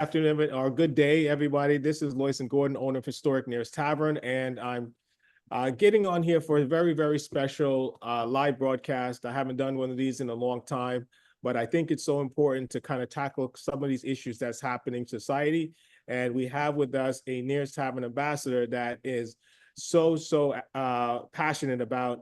Afternoon or good day, everybody. This is Lois and Gordon, owner of Historic NEIR'S Tavern, and I'm getting on here for a very, very special live broadcast. I haven't done one of these in a long time, but I think it's so important to kind of tackle some of these issues that's happening in society. And we have with us a NEIR'S Tavern ambassador that is so passionate about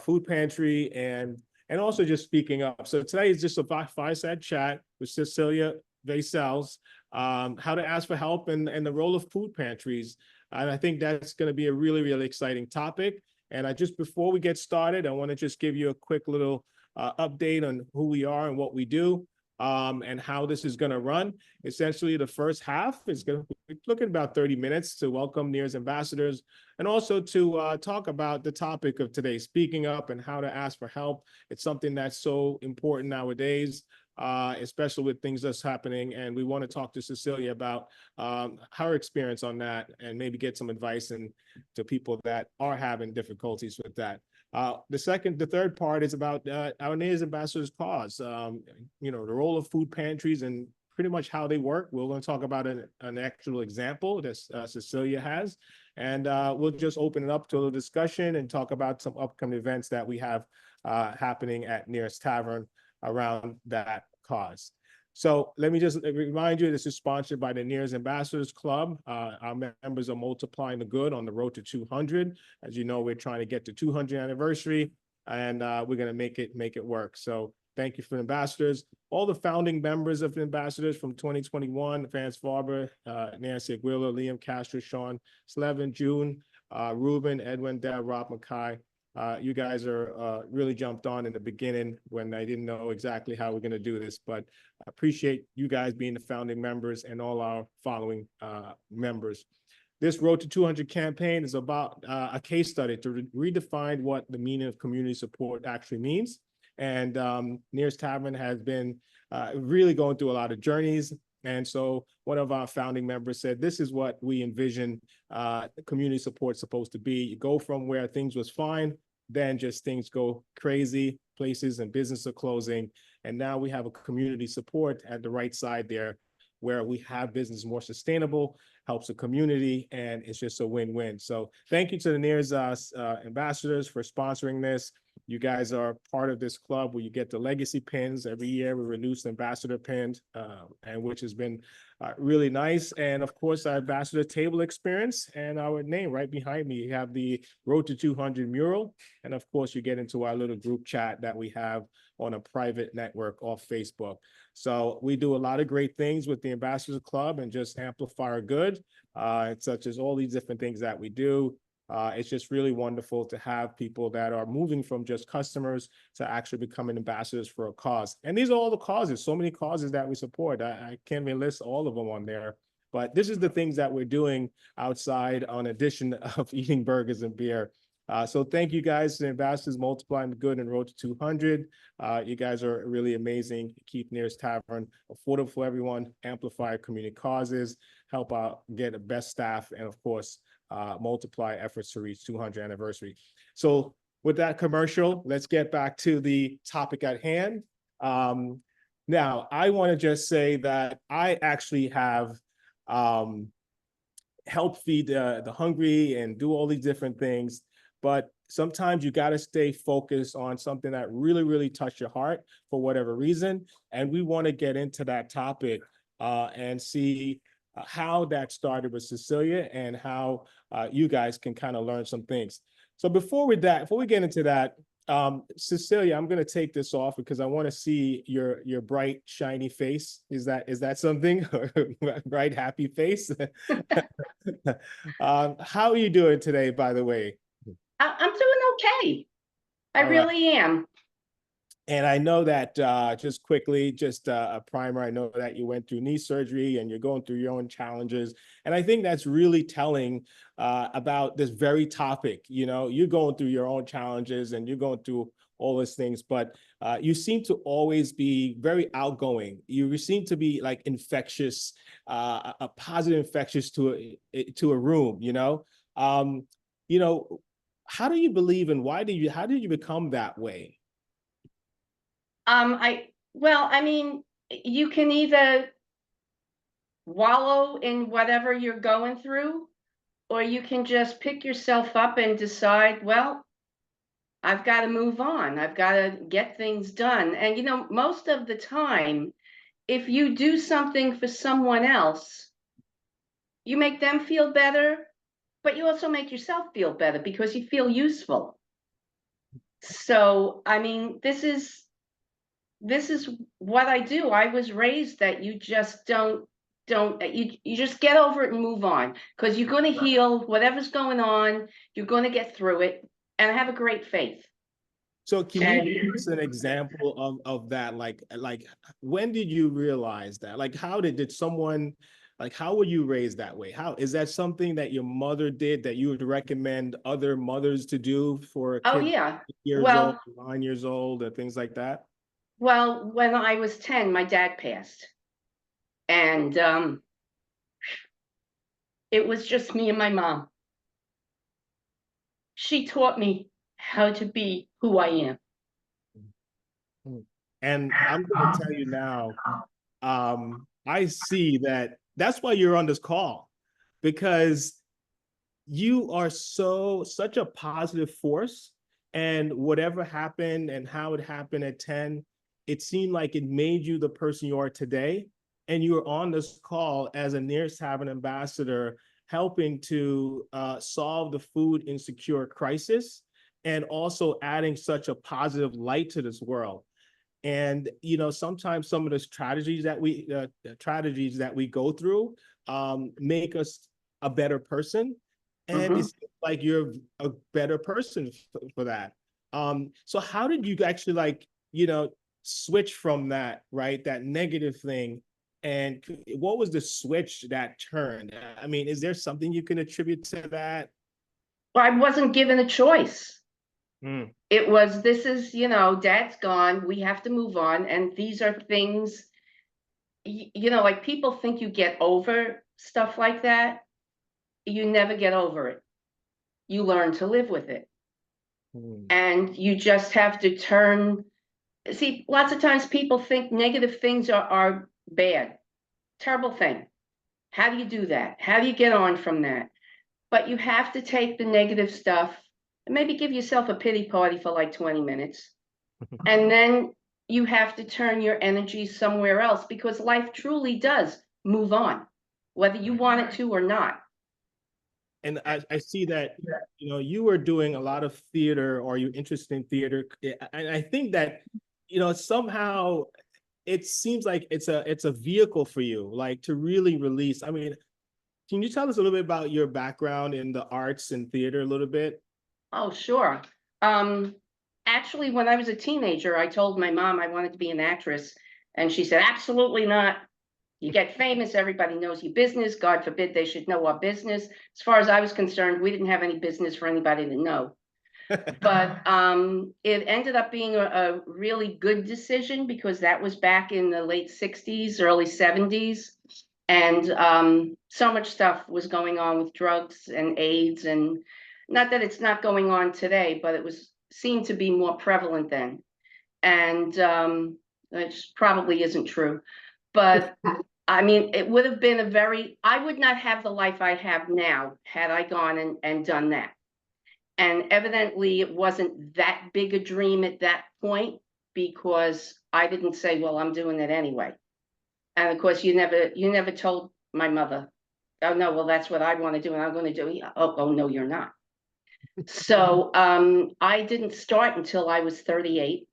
food pantry and also just speaking up. So today is just a fireside chat with Cecilia Vaicels, how to ask for help and the role of food pantries. And I think that's going to be a really, really exciting topic. And before we get started, I want to just give you a quick little update on who we are and what we do, and how this is going to run. Essentially, the first half is going to be looking about 30 minutes to welcome NEIR'S ambassadors and also to talk about the topic of today, speaking up and how to ask for help. It's something that's so important nowadays, especially with things that's happening. And we want to talk to Cecilia about her experience on that and maybe get some advice to people that are having difficulties with that. The third part is about our NEIR'S ambassadors cause, the role of food pantries and pretty much how they work. We're going to talk about an actual example that Cecilia has, and we'll just open it up to a discussion and talk about some upcoming events that we have happening at NEIR'S Tavern around that cause. So let me just remind you, this is sponsored by the NEIR'S Ambassadors Club. Our members are multiplying the good on the road to 200. As you know, we're trying to get to 200th anniversary, and we're going to make it work. So thank you for the ambassadors. All the founding members of the ambassadors from 2021, Vance Farber, Nancy Aguila, Liam Castro, Sean Slevin, June, Ruben, Edwin, Deb, Rob Mackay. You guys are really jumped on in the beginning when I didn't know exactly how we're going to do this, but I appreciate you guys being the founding members and all our following members. This Road to 200 campaign is about a case study to redefine what the meaning of community support actually means. And NEIR'S Tavern has been really going through a lot of journeys. And so one of our founding members said, this is what we envision community support supposed to be. You go from where things was fine, then just things go crazy, places and business are closing. And now we have a community support at the right side there where we have business more sustainable, helps the community, and it's just a win-win. So thank you to the NEIR'S ambassadors for sponsoring this. You guys are part of this club where you get the legacy pins. Every year we renew ambassador pins, and which has been really nice. And of course, our ambassador table experience and our name right behind me. You have the Road to 200 mural. And of course, you get into our little group chat that we have on a private network off Facebook. So we do a lot of great things with the Ambassadors Club and just amplify our good, such as all these different things that we do. It's just really wonderful to have people that are moving from just customers to actually becoming ambassadors for a cause. And these are all the causes, so many causes that we support. I can't even list all of them on there, but this is the things that we're doing outside on addition of eating burgers and beer. So thank you guys to the ambassadors, multiplying the good and Road to 200. You guys are really amazing. Keep NEIR'S Tavern affordable for everyone, amplify community causes, help out, get the best staff, and of course, multiply efforts to reach 200th anniversary. So with that commercial, let's get back to the topic at hand. Now, I want to just say that I actually have helped feed the hungry and do all these different things. But sometimes you got to stay focused on something that really, really touched your heart for whatever reason. And we want to get into that topic and see how that started with Cecilia and how you guys can kind of learn some things. So before we get into that, Cecilia, I'm going to take this off because I want to see your bright, shiny face. Is that something? Bright, happy face? How are you doing today, by the way? I'm doing okay. I really am. And I know that just quickly, just a primer, I know that you went through knee surgery and you're going through your own challenges. And I think that's really telling about this very topic. You know, you're going through your own challenges and you're going through all these things, but you seem to always be very outgoing. You seem to be like infectious, a positive infectious to a room, you know? How do you believe and how did you become that way? I mean, you can either wallow in whatever you're going through, or you can just pick yourself up and decide, well, I've got to move on. I've got to get things done. And, you know, most of the time, if you do something for someone else, you make them feel better, but you also make yourself feel better because you feel useful. So, I mean, this is what I do. I was raised that you just don't you just get over it and move on, because you're going to heal whatever's going on. You're going to get through it, and have a great faith. So can you give And us an example of that? Like when did you realize that? Like how did someone, like how were you raised that way? How is that something that your mother did that you would recommend other mothers to do for a oh kid yeah, 8 years old, well, 9 years old, or things like that? when I was 10, my dad passed, and it was just me and my mom. She taught me how to be who I am. Mm. And I'm going to tell you now, I see that that's why you're on this call, because you are such a positive force, and whatever happened and how it happened at 10, it seemed like it made you the person you are today. And you are on this call as a NEIR'S Tavern ambassador, helping to solve the food insecure crisis, and also adding such a positive light to this world. And you know, sometimes some of the strategies that we go through make us a better person, and Mhm. it's like you're a better person for that. So how did you actually, like, you know, switch from that, right, that negative thing, and what was the switch that turned? I mean, is there something you can attribute to that? I wasn't given a choice. Mm. It was, this is, you know, dad's gone, we have to move on, and these are things, you know, like people think you get over stuff like that. You never get over it. You learn to live with it. Mm. And you just have to turn. See, lots of times people think negative things are bad, terrible thing. How do you do that? How do you get on from that? But you have to take the negative stuff and maybe give yourself a pity party for like 20 minutes. And then you have to turn your energy somewhere else, because life truly does move on, whether you want it to or not. And I see that, you know, you were doing a lot of theater, or you're interested in theater. And I think that, you know, somehow it seems like it's a vehicle for you, like to really release. I mean, can you tell us a little bit about your background in the arts and theater a little bit? Oh, sure. Um, Actually, when I was a teenager, I told my mom I wanted to be an actress, and she said, absolutely not. You get famous, everybody knows your business. God forbid they should know our business. As far as I was concerned, we didn't have any business for anybody to know. But it ended up being a really good decision, because that was back in the late 60s, early 70s. And so much stuff was going on with drugs and AIDS, and not that it's not going on today, but it was seemed to be more prevalent then. And it probably isn't true. But I mean, it would have been I would not have the life I have now had I gone and done that. And evidently it wasn't that big a dream at that point, because I didn't say, well, I'm doing it anyway. And of course, you never told my mother, oh no, well, that's what I want to do and I'm going to do it. Oh no, you're not. So I didn't start until I was 38.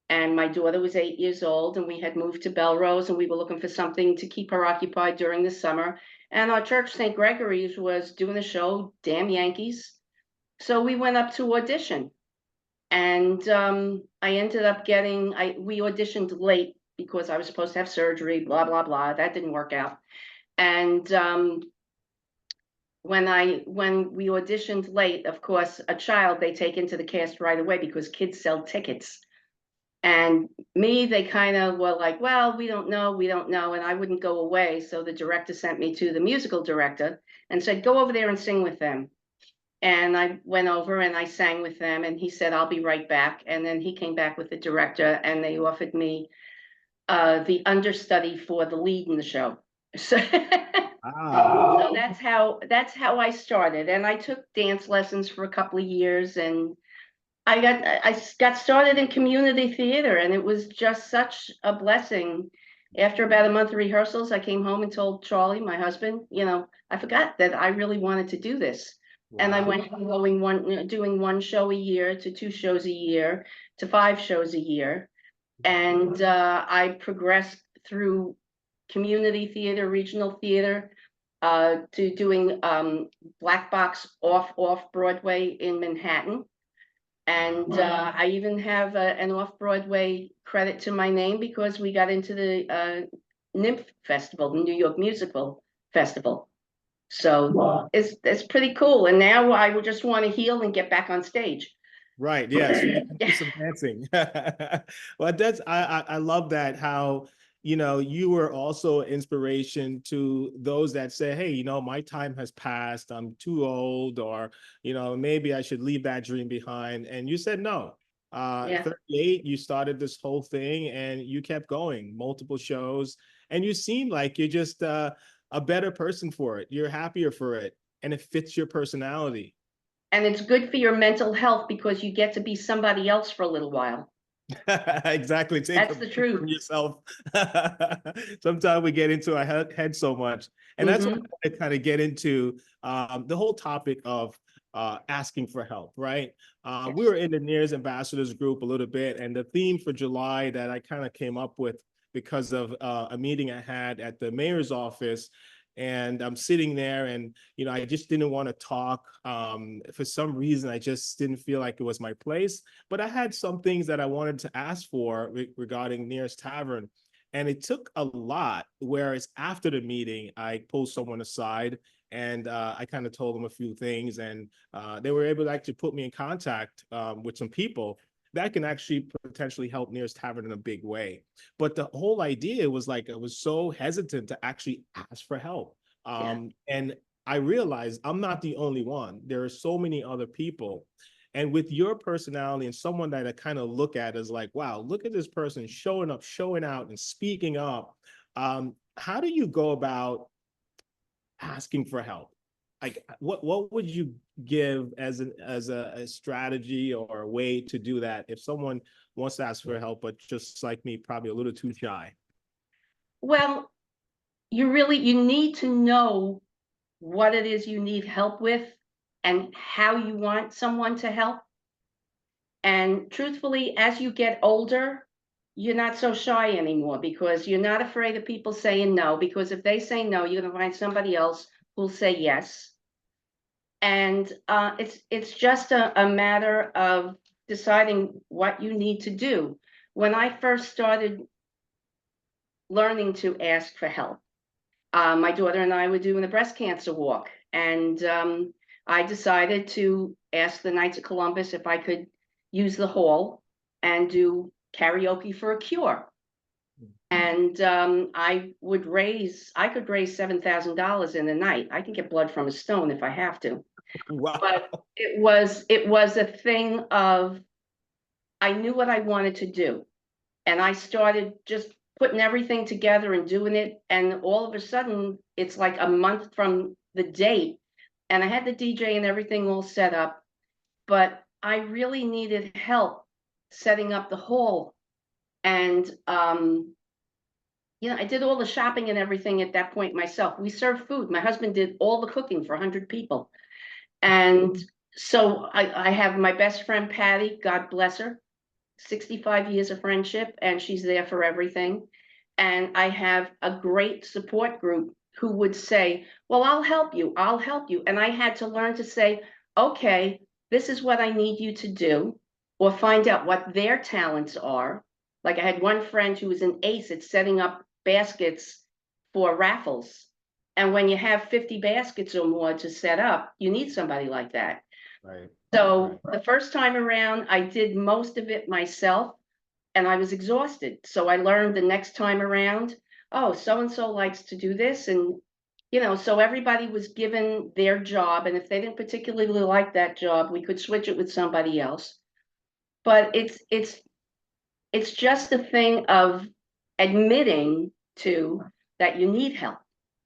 And my daughter was 8 years old, and we had moved to Belrose, and we were looking for something to keep her occupied during the summer. And our church, St. Gregory's, was doing a show, Damn Yankees. So we went up to audition, and I ended up getting. We auditioned late because I was supposed to have surgery. Blah blah blah. That didn't work out. And when we auditioned late, of course, a child they take into the cast right away because kids sell tickets. And me, they kind of were like, well, we don't know. And I wouldn't go away. So the director sent me to the musical director and said, go over there and sing with them. And I went over and I sang with them, and he said, I'll be right back. And then he came back with the director, and they offered me the understudy for the lead in the show. So, Ah, so that's how I started. And I took dance lessons for a couple of years, and I got started in community theater, and it was just such a blessing. After about a month of rehearsals, I came home and told Charlie, my husband, I forgot that I really wanted to do this. And I wow. went from doing one show a year to two shows a year to five shows a year. And I progressed through community theater, regional theater, to doing black box off Broadway in Manhattan. And I even have an off-Broadway credit to my name because we got into the NYMF Festival, the New York Musical Festival. So it's pretty cool. And now I would just want to heal and get back on stage. Right. Yes. Do some dancing. Well, I love that how, you were also inspiration to those that say, hey, my time has passed. I'm too old, or, maybe I should leave that dream behind. And you said no. Yeah. 38, you started this whole thing and you kept going, multiple shows, and you seem like you're just a better person for it. You're happier for it, and it fits your personality. And it's good for your mental health because you get to be somebody else for a little while. Exactly. Take a That's the break truth. from yourself. Sometimes we get into our head so much. And that's what Hmm. I kind of get into the whole topic of asking for help, right? We Yes. were in the NEIR'S ambassadors group a little bit, and the theme for July that I kind of came up with because of a meeting I had at the mayor's office. And I'm sitting there, and I just didn't want to talk. For some reason, I just didn't feel like it was my place. But I had some things that I wanted to ask for regarding NEIR'S Tavern. And it took a lot, whereas after the meeting, I pulled someone aside and I kind of told them a few things. And they were able to actually put me in contact with some people that can actually potentially help NEIR'S Tavern in a big way. But the whole idea was like, I was so hesitant to actually ask for help. Yeah. And I realized I'm not the only one. There are so many other people. And with your personality and someone that I kind of look at as like, wow, look at this person showing up, showing out, and speaking up. How do you go about asking for help? Like, what would you give as a strategy or a way to do that if someone wants to ask for help, but just like me, probably a little too shy? Well, you need to know what it is you need help with and how you want someone to help. And truthfully, as you get older, you're not so shy anymore because you're not afraid of people saying no. Because if they say no, you're going to find somebody else who'll say yes. And it's just a matter of deciding what you need to do. When I first started learning to ask for help, my daughter and I were doing a breast cancer walk, and I decided to ask the Knights of Columbus if I could use the hall and do karaoke for a cure. And I could raise $7,000 in a night. I can get blood from a stone if I have to. But Wow. it was a thing of I knew what I wanted to do, and I started just putting everything together and doing it. And all of a sudden, it's like a month from the date, and I had the DJ and everything all set up, but I really needed help setting up the hall. And I did all the shopping and everything at that point myself. We served food. My husband did all the cooking for 100 people. And so I have my best friend, Patty, God bless her, 65 years of friendship, and she's there for everything. And I have a great support group who would say, well, I'll help you. I'll help you. And I had to learn to say, okay, this is what I need you to do, or find out what their talents are. Like I had one friend who was an ace at setting up baskets for raffles. And when you have 50 baskets or more to set up, you need somebody like that. Right. So the first time around, I did most of it myself and I was exhausted. So I learned the next time around, oh, so and so likes to do this. And, so everybody was given their job. And if they didn't particularly like that job, we could switch it with somebody else. But it's just a thing of admitting to that you need help.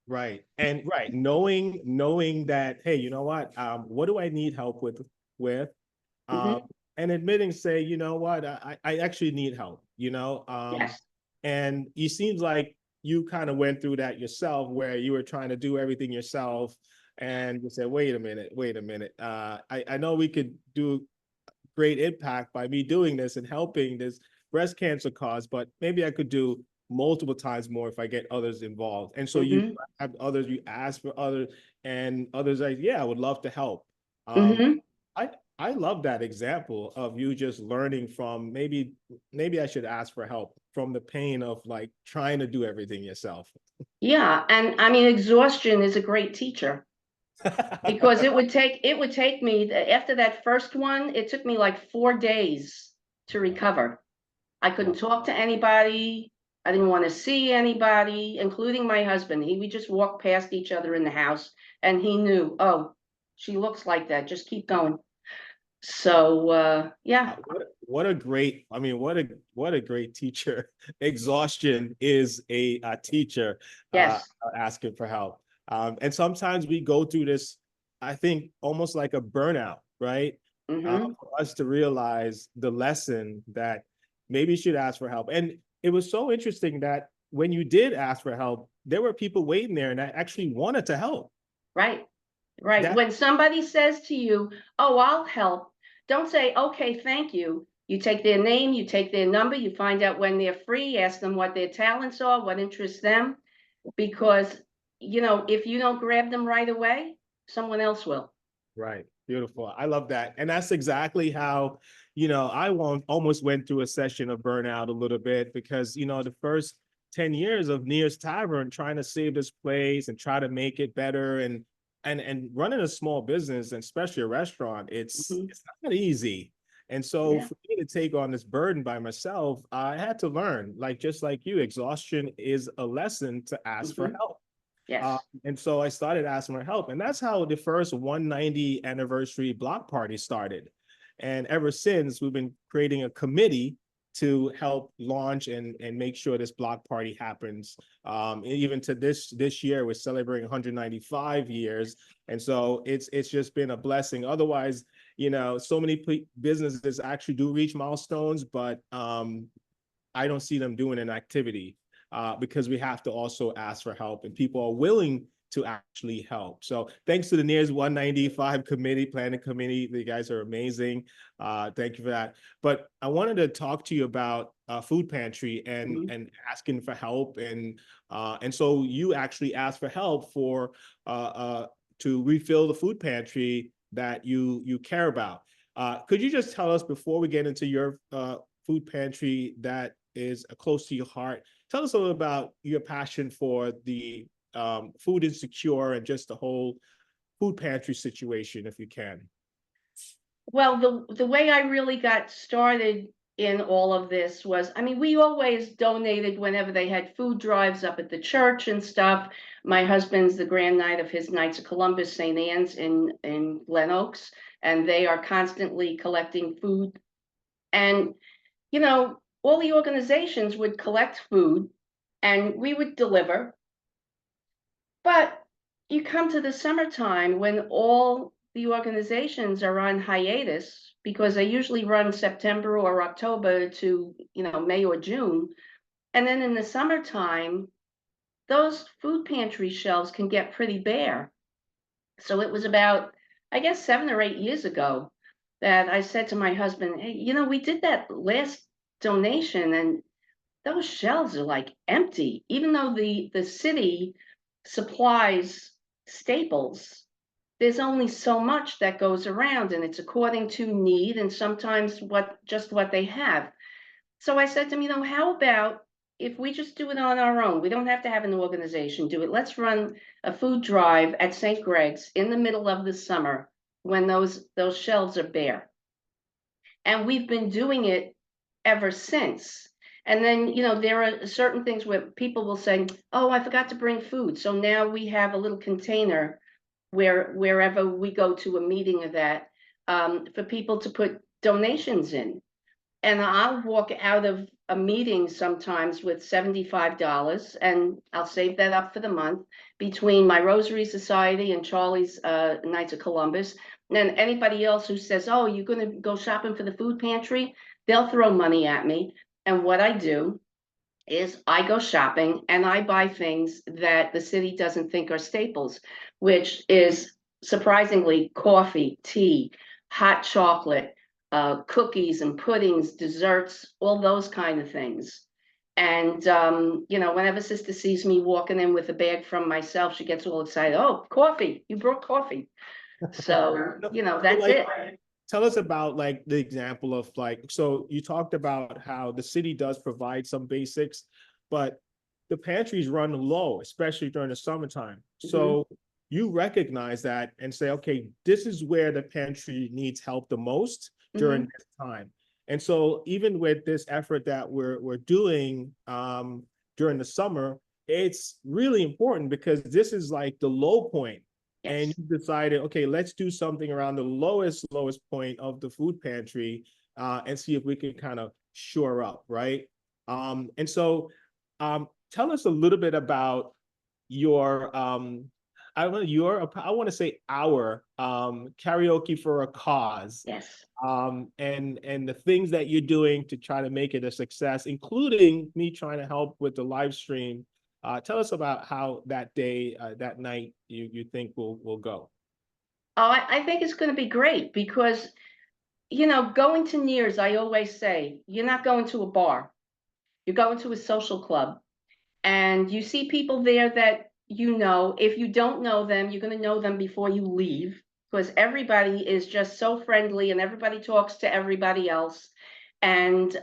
Right. And right, knowing that, hey, you know what do I need help with? Um, Mhm. and admitting, say, you know what, I actually need help, you know? Yes. And you seems like you kind of went through that yourself where you were trying to do everything yourself and you said, wait a minute. I know we could do great impact by me doing this and helping this breast cancer cause, but maybe I could do multiple times more if I get others involved. And so you Mhm. have others, you ask for others, and others like, yeah, I would love to help. Um, Mhm. I I love that example of you just learning from maybe I should ask for help from the pain of like trying to do everything yourself. Yeah, and I mean, exhaustion is a great teacher because it would take me after that first one, it took me like 4 days to recover. I couldn't talk to anybody. I didn't want to see anybody, including my husband. We just walked past each other in the house and he knew, oh, she looks like that. Just keep going. So yeah, What a great, I mean, what a great teacher. Exhaustion is a teacher yes. asking for help. And sometimes we go through this, I think, almost like a burnout, right? Mm-hmm. For us to realize the lesson that maybe you should ask for help. And it was so interesting that when you did ask for help, there were people waiting there and that actually wanted to help. Right. Right. That When somebody says to you, "Oh, I'll help," don't say, "Okay, thank you." You take their name, you take their number, you find out when they're free, ask them what their talents are, what interests them, because if you don't grab them right away, someone else will. Right. Beautiful. I love that. And that's exactly how, almost went through a session of burnout a little bit because, the first 10 years of NEIR'S Tavern trying to save this place and try to make it better and running a small business and especially a restaurant, it's Mhm. it's not easy. And so Yeah. for me to take on this burden by myself, I had to learn, like just like you, exhaustion is a lesson to ask for Hmm. help. Uh, Yes. and so I started asking for help. And that's how the first 190 anniversary block party started. And ever since, we've been creating a committee to help launch and make sure this block party happens. Even to this year, we're celebrating 195 years. And so it's just been a blessing. Otherwise, so many businesses actually do reach milestones, but I don't see them doing an activity because we have to also ask for help and people are willing to actually help. So thanks to the NEIR'S 195 committee, planning committee. You guys are amazing. Thank you for that. But I wanted to talk to you about food pantry and Mhm. and asking for help. And so you actually asked for help for to refill the food pantry that you care about. Could you just tell us before we get into your food pantry that is close to your heart? Tell us a little about your passion for the food insecure and just the whole food pantry situation, if you can. Well, the way I really got started in all of this was, I mean, we always donated whenever they had food drives up at the church and stuff. My husband's the grand night of his Knights of Columbus, St. Anne's in Glen Oaks, and they are constantly collecting food. And all the organizations would collect food, and we would deliver. But you come to the summertime when all the organizations are on hiatus because they usually run September or October to, May or June. And then in the summertime, those food pantry shelves can get pretty bare. So it was about, I guess, 7 or 8 years ago that I said to my husband, "Hey, we did that last donation and those shelves are like empty, even though the city supplies staples. There's only so much that goes around, and it's according to need and sometimes what they have." So I said to him, how about if we just do it on our own? We don't have to have an organization do it. Let's run a food drive at St. Greg's in the middle of the summer when those shelves are bare. And we've been doing it ever since. And then, there are certain things where people will say, "Oh, I forgot to bring food." So now we have a little container wherever we go to a meeting of that, for people to put donations in. And I'll walk out of a meeting sometimes with $75, and I'll save that up for the month between my Rosary Society and Charlie's Knights of Columbus. And then anybody else who says, oh, you're going to go shopping for the food pantry, they'll throw money at me. And what I do is I go shopping and I buy things that the city doesn't think are staples, which is surprisingly coffee, tea, hot chocolate, cookies and puddings, desserts, all those kind of things. And you know, whenever sister sees me walking in with a bag from myself, she gets all excited. Oh, coffee! You brought coffee. So you know, that's it. Tell us about like the example of like, so you talked about how the city does provide some basics, but the pantries run low, especially during the summertime. So you recognize that and say, okay, this is where the pantry needs help the most during this time. And so even with this effort that we're doing during the summer, it's really important because this is like the low point. And you decided, okay, let's do something around the lowest point of the food pantry and see if we can kind of shore up, right? And so tell us a little bit about your, I want to say our karaoke for a cause. Yes. And the things that you're doing to try to make it a success, including me trying to help with the live stream. Tell us about how that day, that night, you think will go. Oh, I think it's going to be great because, you know, going to NEIR'S, I always say, you're not going to a bar. You're going to a social club. And you see people there that you know. If you don't know them, you're going to know them before you leave because everybody is just so friendly and everybody talks to everybody else. And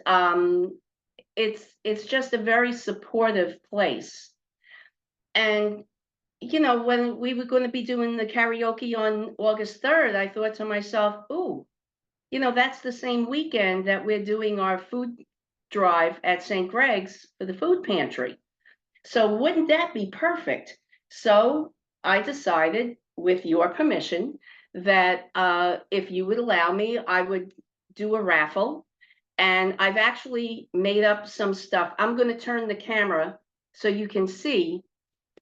it's just a very supportive place. And you know, when we were going to be doing the karaoke on August 3rd, I thought to myself, ooh, you know, that's the same weekend that we're doing our food drive at St. Greg's for the food pantry. So wouldn't that be perfect? So I decided, with your permission, that if you would allow me, I would do a raffle. And I've actually made up some stuff. I'm going to turn the camera so you can see.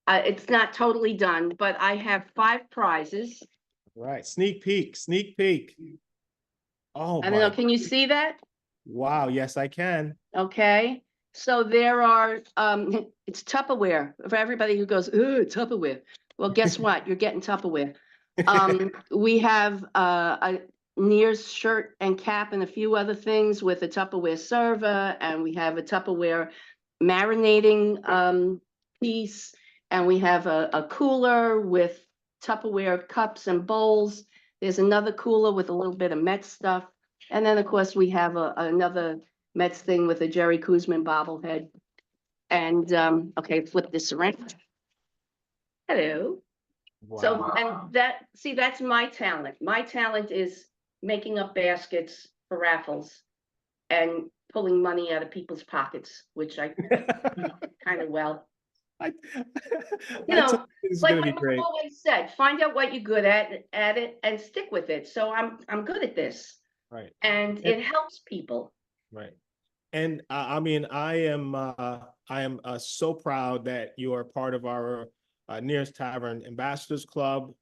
It's not totally done, but I have 5 prizes. Right. Sneak peek, sneak peek. Oh I don't know, my. can you see that? Wow. Yes, I can. Okay. So there are, it's Tupperware for everybody who goes, ooh, Tupperware. Well, guess what? You're getting Tupperware. We have a NEIR'S shirt and cap and a few other things with a Tupperware server, and we have a Tupperware marinating piece, and we have a cooler with Tupperware cups and bowls. There's another cooler with a little bit of Met stuff. And then, of course, we have another Mets thing with a Jerry Koosman bobblehead. And okay, flip this around. Hello. So, Wow. and that's my talent. My talent is making up baskets for raffles and pulling money out of people's pockets, which I kind of well. I, You I told know, you this is like gonna my be mom great. always said, find out what you're good at it and stick with it. So I'm good at this. Right. And And, it helps people. right. And I mean, I am so proud that you are part of our NEIR'S Tavern Ambassadors Club.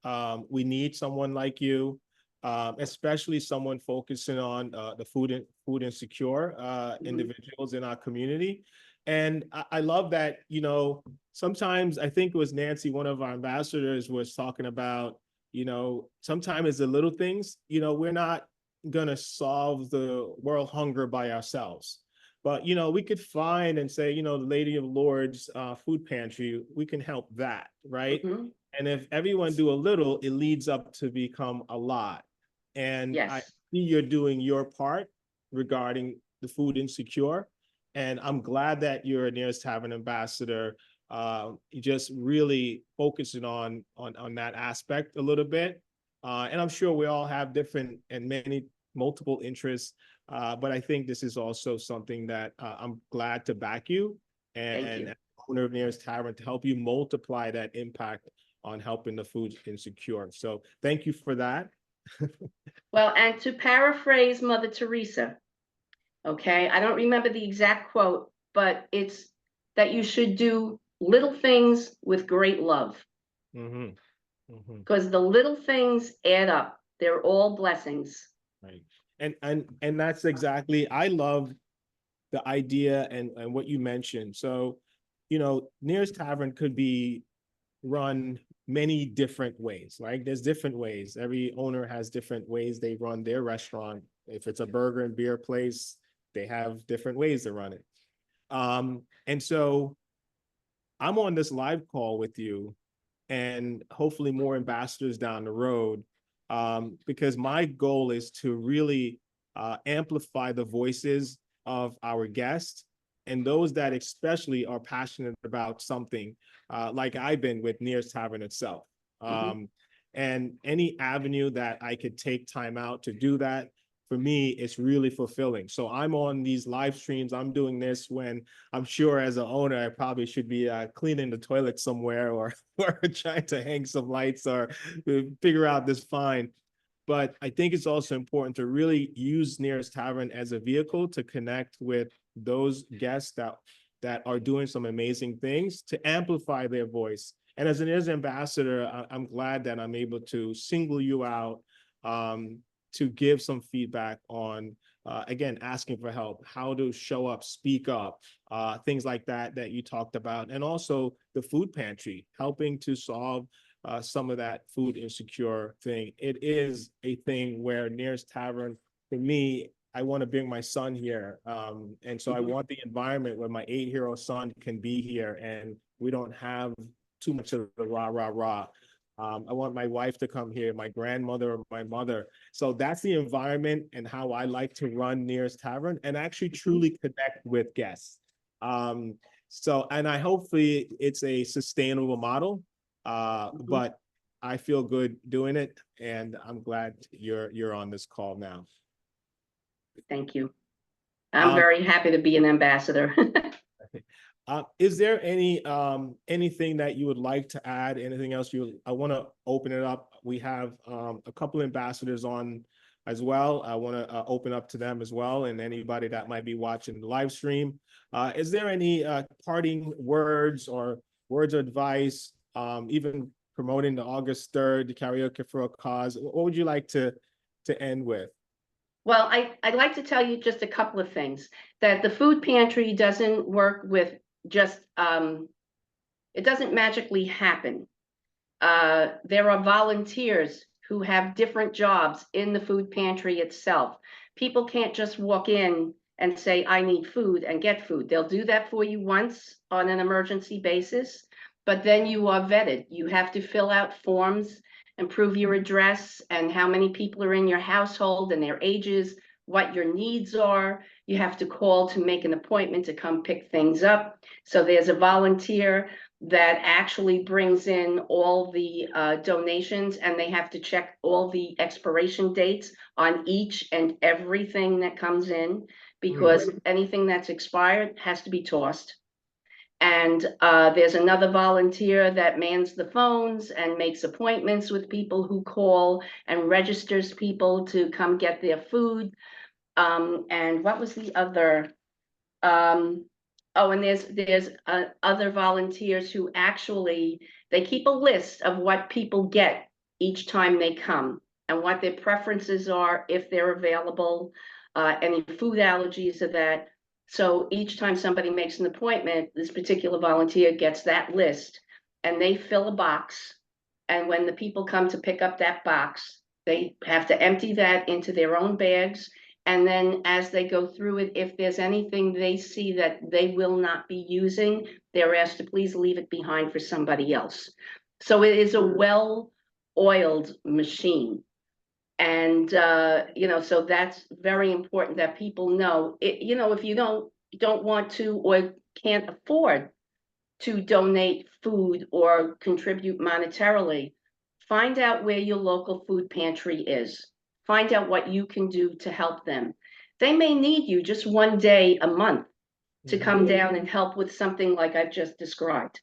We need someone like you, especially someone focusing on the food insecure individuals in our community. And I love that, you know, sometimes I think it was Nancy, one of our ambassadors, was talking about, you know, sometimes it's the little things, you know, we're not gonna solve the world hunger by ourselves. But, you know, we could find and say, you know, the Lady of Lords food pantry, we can help that, right? And if everyone do a little, it leads up to become a lot. And I Yes. see you're doing your part regarding the food insecure. And I'm glad that you're a NEIR'S Tavern ambassador, just really focusing on that aspect a little bit. And I'm sure we all have different and many multiple interests. But I think this is also something that I'm glad to back you and owner of NEIR'S Tavern to help you multiply that impact on helping the food insecure. So thank you for that. Well, and to paraphrase Mother Teresa, Okay, I don't remember the exact quote, but it's that you should do little things with great love, Hmm. Hmm. because the little things add up. They're all blessings. Right. And that's exactly, I love the idea and what you mentioned. So, NEIR'S Tavern could be run many different ways, right? There's different ways. Every owner has different ways they run their restaurant. If it's a burger and beer place, they have different ways to run it. And so I'm on this live call with you and hopefully more ambassadors down the road, because my goal is to really amplify the voices of our guests and those that especially are passionate about something, like I've been with NEIR'S Tavern itself. Mhm. And any avenue that I could take time out to do that, for me, it's really fulfilling. So I'm on these live streams. I'm doing this when I'm sure as an owner, I probably should be cleaning the toilet somewhere or or trying to hang some lights or figure out this fine. But I think it's also important to really use NEIR'S Tavern as a vehicle to connect with those guests that are doing some amazing things to amplify their voice. And as an NEIR'S ambassador, I'm glad that I'm able to single you out, to give some feedback on, again, asking for help, how to show up, speak up, things like that you talked about, and also the food pantry, helping to solve some of that food insecure thing. It is a thing where NEIR'S Tavern, for me, I want to bring my son here. And so I Mhm. want the environment where my 8-year-old son can be here and we don't have too much of the rah, rah, rah. I want my wife to come here, my grandmother or my mother. So that's the environment and how I like to run NEIR'S Tavern and actually truly connect with guests. Um, and I hopefully it's a sustainable model, Mhm. but I feel good doing it, and I'm glad you're on this call now. Thank you. I'm Um, very happy to be an ambassador. is there anything that you would like to add? Anything else I want to open it up. We have a couple ambassadors on as well. I want to open up to them as well, and anybody that might be watching the live stream. Is there any parting words or words of advice, even promoting the August 3rd, the karaoke for a cause? What would you like to end with? Well, I'd like to tell you just a couple of things. That the food pantry doesn't work with just, it doesn't magically happen. There are volunteers who have different jobs in the food pantry itself. People can't just walk in and say, I need food and get food. They'll do that for you once on an emergency basis, but then you are vetted. You have to fill out forms and prove your address and how many people are in your household and their ages, what your needs are. You have to call to make an appointment to come pick things up. So there's a volunteer that actually brings in all the donations, and they have to check all the expiration dates on each and everything that comes in, because anything that's expired has to be tossed. And there's another volunteer that mans the phones and makes appointments with people who call and registers people to come get their food. And what was the other? Um, oh, and there's other volunteers who actually, they keep a list of what people get each time they come and what their preferences are, if they're available, any food allergies of that. So each time somebody makes an appointment, this particular volunteer gets that list and they fill a box. And when the people come to pick up that box, they have to empty that into their own bags, and then as they go through it, if there's anything they see that they will not be using, they're asked to please leave it behind for somebody else. So it is a well-oiled machine. And so that's very important that people know it. If you don't want to or can't afford to donate food or contribute monetarily, find out where your local food pantry is. Find out what you can do to help them. They may need you just one day a month to come down and help with something like I've just described.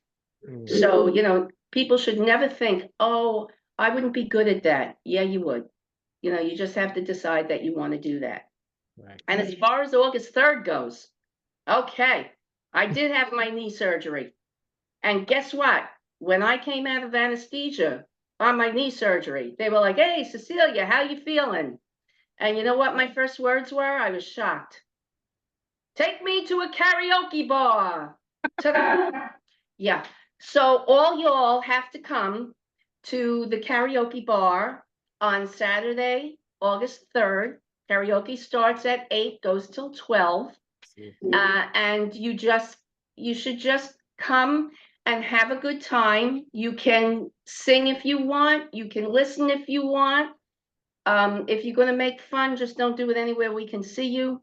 Mhm. So, people should never think, oh, I wouldn't be good at that. Yeah, you would. You just have to decide that you want to do that. Right. And as far as August 3rd goes, okay, I did have my knee surgery. And guess what? When I came out of anesthesia on my knee surgery, they were like, "Hey, Cecilia, how you feeling?" And you know what my first words were? I was shocked. "Take me to a karaoke bar." Ta-da! Yeah. So all y'all have to come to the karaoke bar on Saturday, August 3rd. Karaoke starts at 8, goes till 12. And you should just come and have a good time. You can sing if you want, you can listen if you want. If you're gonna make fun, just don't do it anywhere we can see you.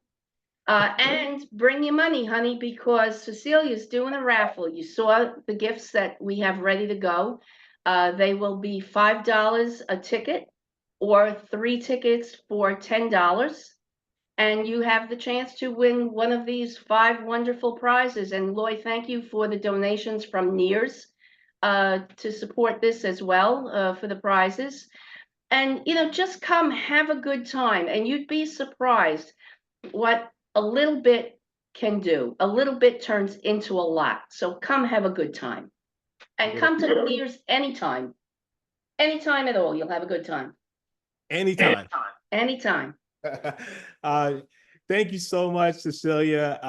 And bring your money, honey, because Cecilia's doing a raffle. You saw the gifts that we have ready to go. They will be $5 a ticket or 3 tickets for $10. And you have the chance to win one of these 5 wonderful prizes. And Loy, thank you for the donations from NEIR'S to support this as well for the prizes. And, just come have a good time. And you'd be surprised what a little bit can do. A little bit turns into a lot. So come have a good time. And come to the NEIR'S anytime. Anytime at all, you'll have a good time. Anytime. Anytime. Thank you so much, Cecilia.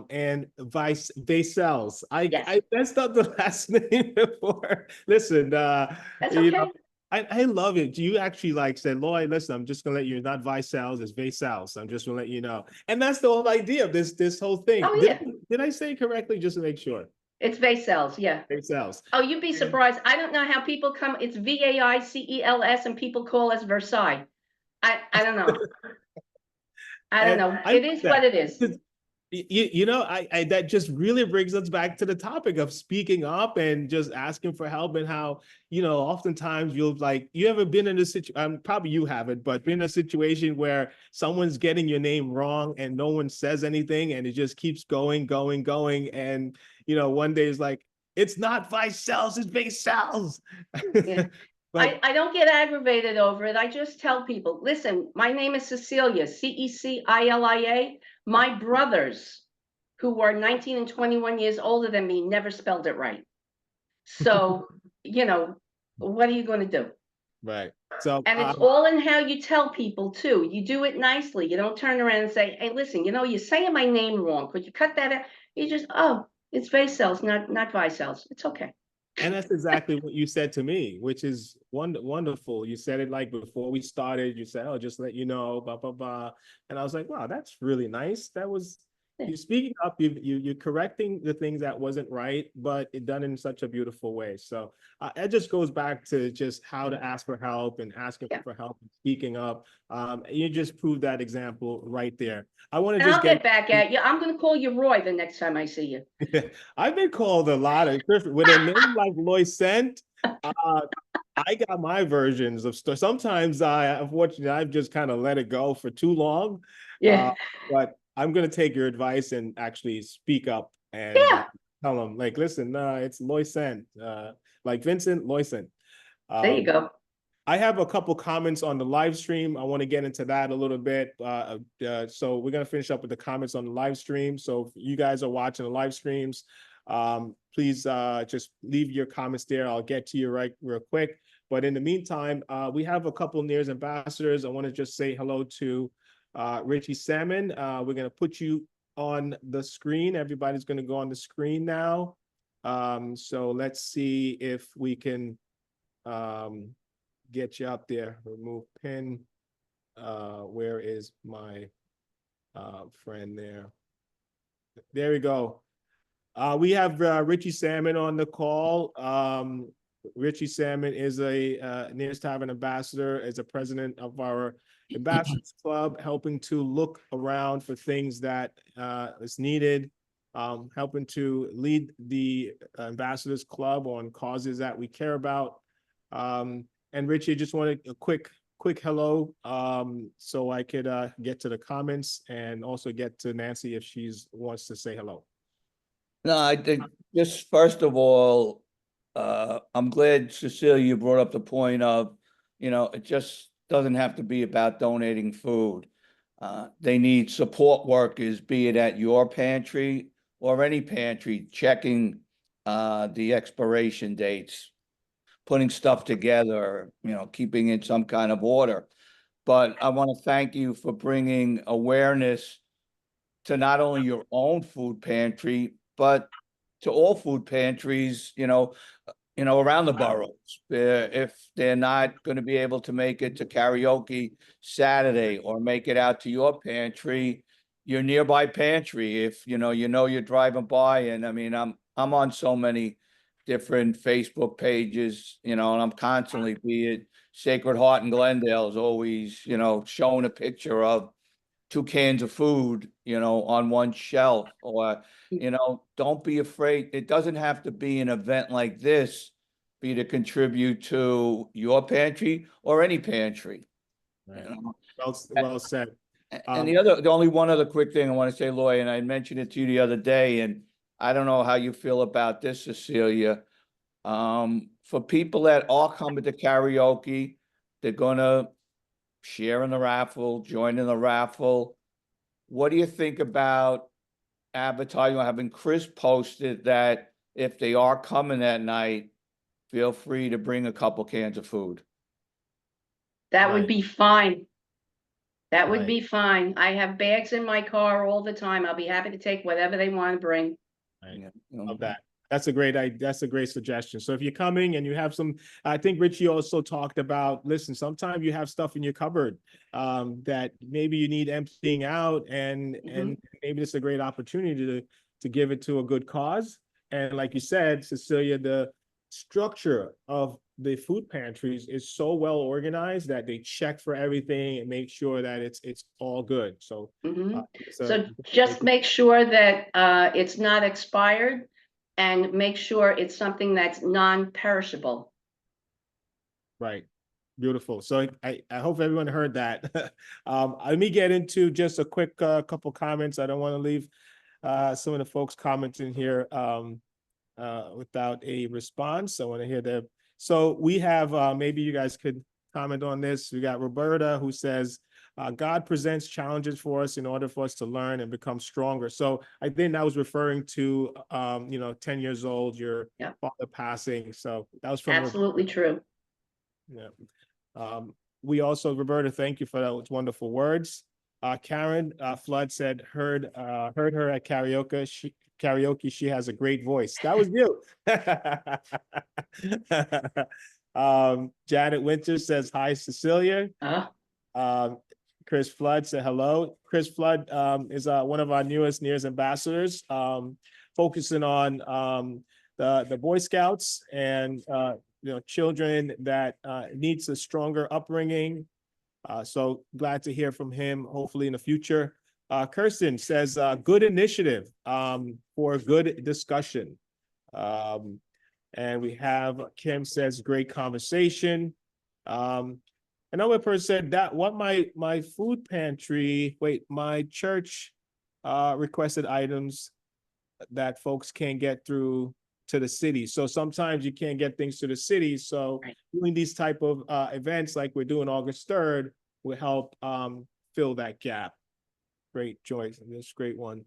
And Vaicels. Yes. I messed up the last name before. Listen, That's you okay. know, I love it. You actually like said, Lloyd, listen, I'm just gonna let you not Vaicels, it's Vaicels. I'm just gonna let you know. And that's the whole idea of this whole thing. Oh, yeah. Did I say it correctly? Just to make sure. It's Vaicels, yeah. Vaicels. Oh, you'd be surprised. I don't know how people come. It's Vaicels, and people call us Versailles. I don't know. I don't know. It is what it is. I that just really brings us back to the topic of speaking up and just asking for help, and how, oftentimes you ever been in a situation, probably you haven't, but been in a situation where someone's getting your name wrong and no one says anything, and it just keeps going, going, going. And, one day it's like, it's not Vaicels, it's Vaicels. Yeah. But I don't get aggravated over it. I just tell people, listen, my name is Cecilia, Cecilia. My brothers, who are 19 and 21 years older than me, never spelled it right. So, what are you going to do? right. So And it's all in how you tell people too. You do it nicely. You don't turn around and say, "Hey, listen, you're saying my name wrong. Could you cut that out?" You just, "Oh, it's Vaicels, not Vaicels. It's okay." and that's exactly what you said to me, which is wonderful. You said it like before we started. You said, "Oh, just let you know, blah blah blah," and I was like, "Wow, that's really nice." That was you speaking up. You're correcting the things that wasn't right, but it done in such a beautiful way. So it just goes back to just how to ask for help and asking for help and speaking up. You just proved that example right there. I want to And just I'll get back at you. I'm going to call you Roy the next time I see you. I've been called a lot of with a name like Loisent. I got my versions of stuff. Sometimes unfortunately, I've just kind of let it go for too long. Yeah. But I'm gonna take your advice and actually speak up and tell them, like, listen, it's Loisent, like Vincent Loisent. There you go. I have a couple comments on the live stream. I want to get into that a little bit. So we're going to finish up with the comments on the live stream. So if you guys are watching the live streams, please just leave your comments there. I'll get to you real quick. But in the meantime, we have a couple of NEIR'S ambassadors. I want to just say hello to Richie Salmon. We're going to put you on the screen. Everybody's going to go on the screen now. So let's see if we can get you up there. Remove pin. Where is my friend there? There we go. We have Richie Salmon on the call. Richie Salmon is a NEIR'S Tavern ambassador, is a president of our ambassadors club, helping to look around for things that is needed, helping to lead the ambassadors club on causes that we care about. And Richie, just wanted a quick hello, so I could get to the comments and also get to Nancy if she's wants to say hello. No, I think just first of all, I'm glad, Cecilia, you brought up the point of, it just doesn't have to be about donating food. They need support workers, be it at your pantry or any pantry, checking the expiration dates, putting stuff together, keeping in some kind of order. But I want to thank you for bringing awareness to not only your own food pantry, but to all food pantries, around the boroughs. If they're not going to be able to make it to karaoke Saturday or make it out to your pantry, your nearby pantry, if you're driving by. And I mean, I'm on so many different Facebook pages, and I'm constantly, be it Sacred Heart in Glendale is always, showing a picture of 2 cans of food, on one shelf. Or, don't be afraid. It doesn't have to be an event like this be to contribute to your pantry or any pantry. Right. You know? Well said. And the only one other quick thing I want to say, Lloyd, and I mentioned it to you the other day, and I don't know how you feel about this, Cecilia. For people that are coming to karaoke, they're gonna share in the raffle, join in the raffle. What do you think about advertising or having Chris posted that if they are coming that night, feel free to bring a couple cans of food? That would Right. be fine. That would Right. be fine. I have bags in my car all the time. I'll be happy to take whatever they want to bring. Right. Yeah, Love that. That's a great suggestion. So if you're coming and you have some, I think Richie also talked about, listen, sometimes you have stuff in your cupboard that maybe you need emptying out, and maybe it's a great opportunity to give it to a good cause. And like you said, Cecilia, the structure of the food pantries is so well organized that they check for everything and make sure that it's all good. So it's a So just make sure that it's not expired, and make sure it's something that's non-perishable. right. Beautiful. So I hope everyone heard that. Let me get into just a quick couple comments. I don't want to leave some of the folks commenting here without a response. I want to hear that. So we have, maybe you guys could comment on this. We got Roberta, who says, God presents challenges for us in order for us to learn and become stronger. So I think that was referring to, 10 years old, your father passing. So that was from Absolutely true. Yeah. We also, Roberta, thank you for those wonderful words. Karen Flood said, heard her at karaoke. She has a great voice. That was you. Janet Winters says, hi, Cecilia. Chris Flood said hello. Chris Flood is one of our newest NEIR'S ambassadors, focusing on the Boy Scouts and children that needs a stronger upbringing. So glad to hear from him, hopefully in the future. Kirsten says, good initiative for good discussion. And we have Kim says, great conversation. Another person said that what my food pantry, my church requested items that folks can't get through to the city. So sometimes you can't get things to the city. So doing these type of events like we're doing August 3rd will help fill that gap. Great, Joyce. That's a great one.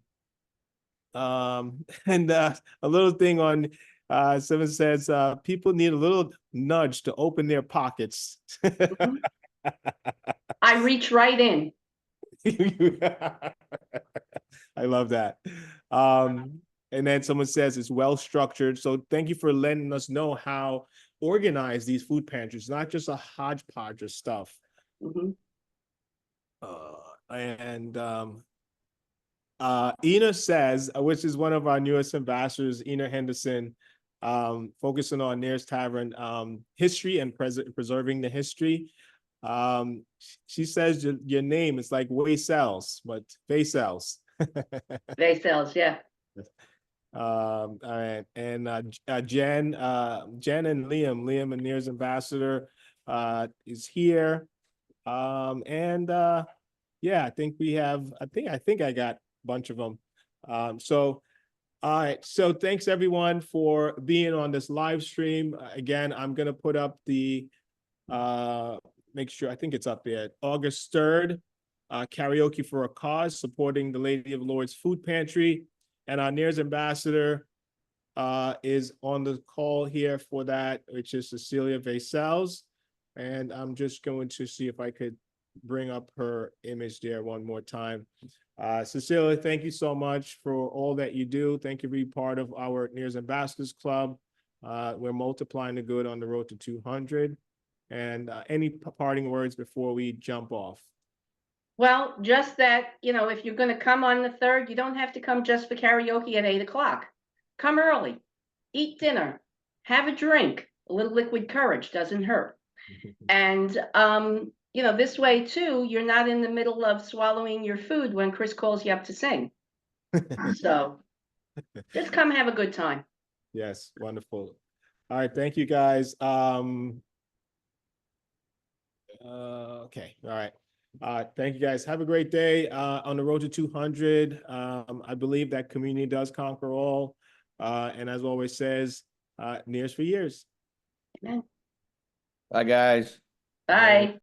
And a little thing on someone says people need a little nudge to open their pockets. I reach right in. I love that. And then someone says it's well structured. So thank you for letting us know how organized these food pantries, not just a hodgepodge of stuff. Ina says, which is one of our newest ambassadors, Ina Henderson, focusing on NEIR'S Tavern history and preserving the history. She says your name is like Vaicels, but Vaicels. Vaicels, yeah. All right. And Jen and Liam and NEIR'S ambassador is here. Yeah, I think we have, I think I got a bunch of them. So all right, so thanks everyone for being on this live stream. Again, I'm gonna put up the make sure, I think it's up there, August 3rd Karaoke for a Cause, supporting the Lady of Lords Food Pantry. And our NEIR'S ambassador is on the call here for that, which is Cecilia Vaicels. And I'm just going to see if I could bring up her image there one more time. Cecilia, thank you so much for all that you do. Thank you for being part of our NEIR'S Ambassadors Club. We're multiplying the good on the road to 200. And any parting words before we jump off? Well, just that, if you're going to come on the 3rd, you don't have to come just for karaoke at 8 o'clock. Come early, eat dinner, have a drink. A little liquid courage doesn't hurt. And, this way too, you're not in the middle of swallowing your food when Chris calls you up to sing. So just come have a good time. Yes, wonderful. All right, thank you guys. Okay, all right. Thank you guys. Have a great day on the road to 200. I believe that community does conquer all. And as always says, NEIR'S for years. Amen. Bye, guys. Bye.